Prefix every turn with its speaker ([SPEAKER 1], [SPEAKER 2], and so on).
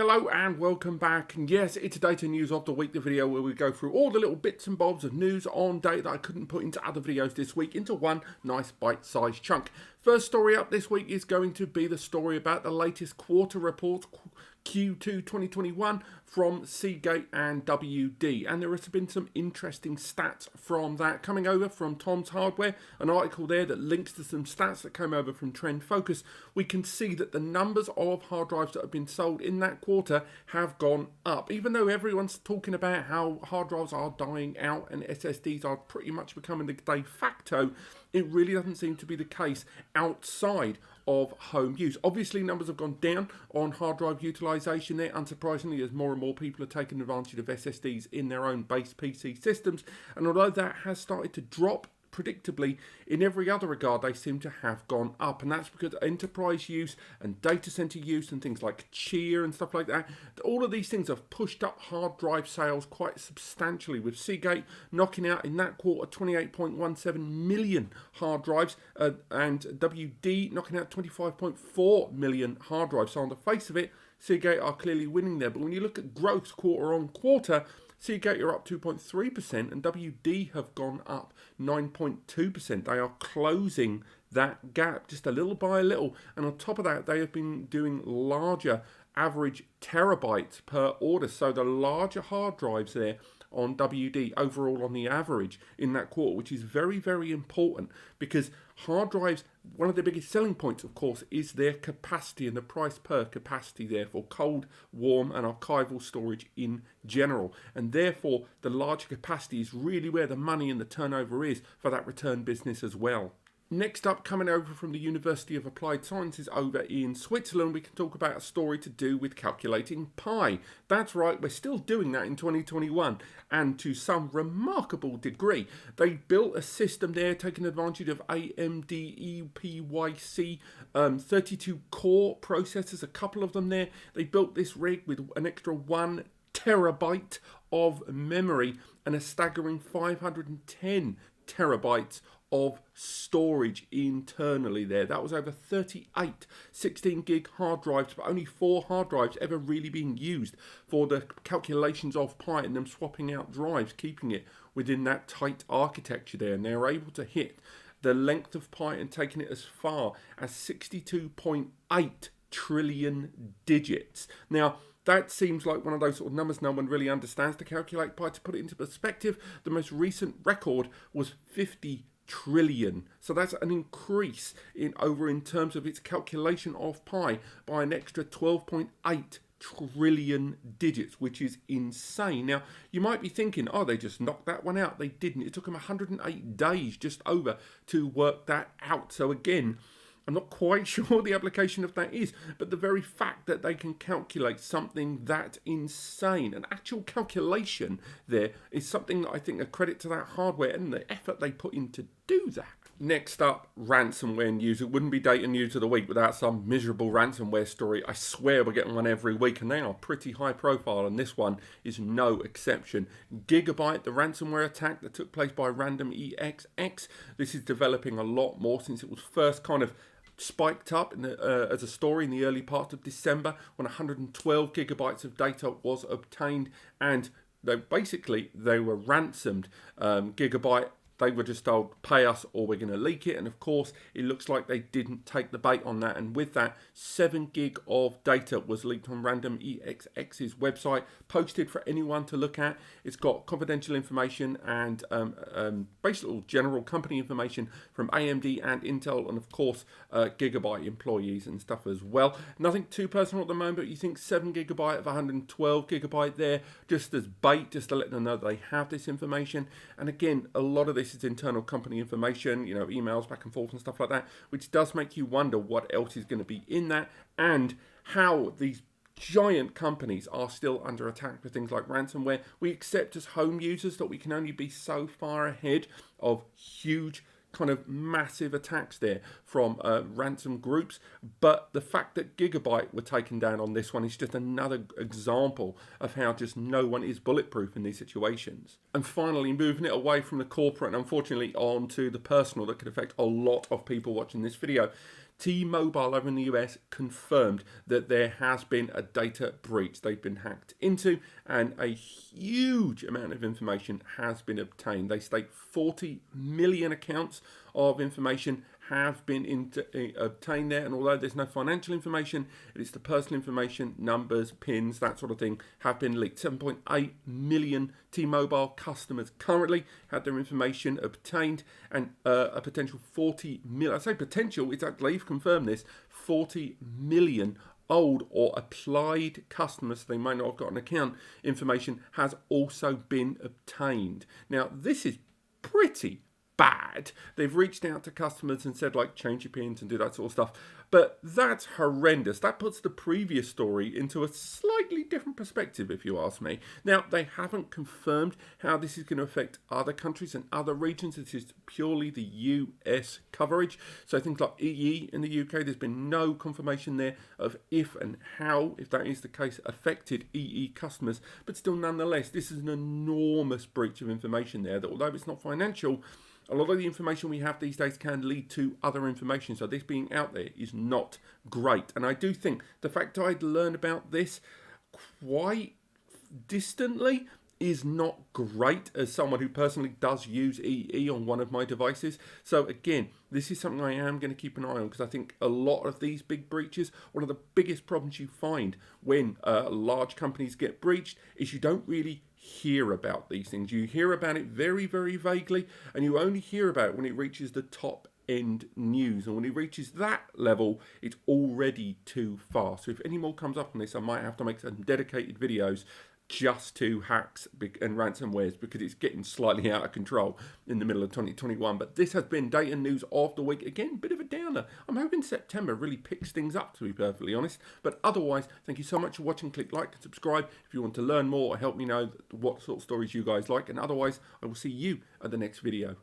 [SPEAKER 1] Hello and welcome back. And yes, it's a data news of the week, the video where we go through all the little bits and bobs of news on data that I couldn't put into other videos this week into one nice bite-sized chunk. First story up this week is going to be the story about the latest quarter report, Q2 2021, from Seagate and WD. And there has been some interesting stats from that coming over from Tom's Hardware, an article there that links to some stats that came over from Trend Focus. We can see that the numbers of hard drives that have been sold in that quarter have gone up. Even though everyone's talking about how hard drives are dying out and SSDs are pretty much becoming the de facto, it really doesn't seem to be the case outside of home use. Obviously, numbers have gone down on hard drive utilization there, unsurprisingly, as more and more people are taking advantage of SSDs in their own base PC systems. And although that has started to drop, predictably, in every other regard, they seem to have gone up. And that's because enterprise use and data center use and things like Chia and stuff like that, all of these things have pushed up hard drive sales quite substantially, with Seagate knocking out in that quarter 28.17 million hard drives and WD knocking out 25.4 million hard drives. So on the face of it, Seagate are clearly winning there. But when you look at growth quarter on quarter, Seagate are up 2.3% and WD have gone up 9.2%. They are closing that gap just a little by a little. And on top of that, they have been doing larger average terabytes per order. So the larger hard drives there on WD overall on the average in that quarter, which is very, very important, because hard drives, one of the biggest selling points, of course, is their capacity and the price per capacity there for cold, warm and archival storage in general. And therefore, the larger capacity is really where the money and the turnover is for that return business as well. Next up, coming over from the University of Applied Sciences over in Switzerland, we can talk about a story to do with calculating pi. That's right, we're still doing that in 2021, and to some remarkable degree. They built a system there taking advantage of AMD EPYC 32 core processors, a couple of them there. They built this rig with an extra 1 terabyte of memory and a staggering 510 terabytes of storage internally there. That was over 38 16 gig hard drives, but only 4 hard drives ever really being used for the calculations of pi and them swapping out drives, keeping it within that tight architecture there. And they're able to hit the length of pi and taking it as far as 62.8 trillion digits. Now, that seems like one of those sort of numbers no one really understands to calculate pi. To put it into perspective, the most recent record was 50 trillion. So that's an increase in terms of its calculation of pi by an extra 12.8 trillion digits, which is insane. Now, you might be thinking, oh, they just knocked that one out. They didn't. It took them 108 days just over to work that out. So again, I'm not quite sure what the application of that is, but the very fact that they can calculate something that insane, an actual calculation there, is something that I think a credit to that hardware and the effort they put in to do that. Next up, ransomware news. It wouldn't be data news of the week without some miserable ransomware story. I swear we're getting one every week, and they are pretty high profile, and this one is no exception. Gigabyte, the ransomware attack that took place by RandomExX. This is developing a lot more since it was first kind of spiked up as a story in the early part of December when 112 gigabytes of data was obtained, and they were ransomed. Gigabyte, they were just told, pay us or we're going to leak it. And of course, it looks like they didn't take the bait on that. And with that, 7 gig of data was leaked on RandomExX's website, posted for anyone to look at. It's got confidential information and basically general company information from AMD and Intel, and of course, Gigabyte employees and stuff as well. Nothing too personal at the moment, but you think 7 gigabyte of 112 gigabyte there, just as bait, just to let them know they have this information. And again, a lot of this is internal company information, you know, emails back and forth and stuff like that, which does make you wonder what else is going to be in that and how these giant companies are still under attack for things like ransomware. We accept as home users that we can only be so far ahead of huge kind of massive attacks there from ransom groups, but the fact that Gigabyte were taken down on this one is just another example of how just no one is bulletproof in these situations. And finally, moving it away from the corporate and unfortunately onto the personal that could affect a lot of people watching this video, T-Mobile over in the US confirmed that there has been a data breach. They've been hacked into and a huge amount of information has been obtained. They state 40 million accounts of information have been obtained there, and although there's no financial information, it is the personal information, numbers, pins, that sort of thing, have been leaked. 7.8 million T-Mobile customers currently had their information obtained, and a potential 40 million, I say potential, it's actually, they've confirmed this, 40 million old or applied customers, they may not have got an account, information has also been obtained. Now, this is pretty bad. They've reached out to customers and said, like, change your pins and do that sort of stuff. But that's horrendous. That puts the previous story into a slightly different perspective, if you ask me. Now, they haven't confirmed how this is going to affect other countries and other regions. This is purely the US coverage. So things like EE in the UK, there's been no confirmation there of if and how, if that is the case, affected EE customers. But still, nonetheless, this is an enormous breach of information there that, although it's not financial, a lot of the information we have these days can lead to other information. So this being out there is not great. And I do think the fact I'd learned about this quite distantly is not great as someone who personally does use EE on one of my devices. So again, this is something I am going to keep an eye on, because I think a lot of these big breaches, one of the biggest problems you find when large companies get breached is you don't really hear about these things. You hear about it very, very vaguely, and you only hear about it when it reaches the top end news, and when it reaches that level, it's already too far. So if any more comes up on this, I might have to make some dedicated videos just to hacks and ransomwares, because it's getting slightly out of control in the middle of 2021. But this has been Data News of the Week. Again, bit of a downer. I'm hoping September really picks things up, to be perfectly honest. But otherwise, thank you so much for watching. Click like and subscribe if you want to learn more or help me know what sort of stories you guys like. And otherwise, I will see you at the next video.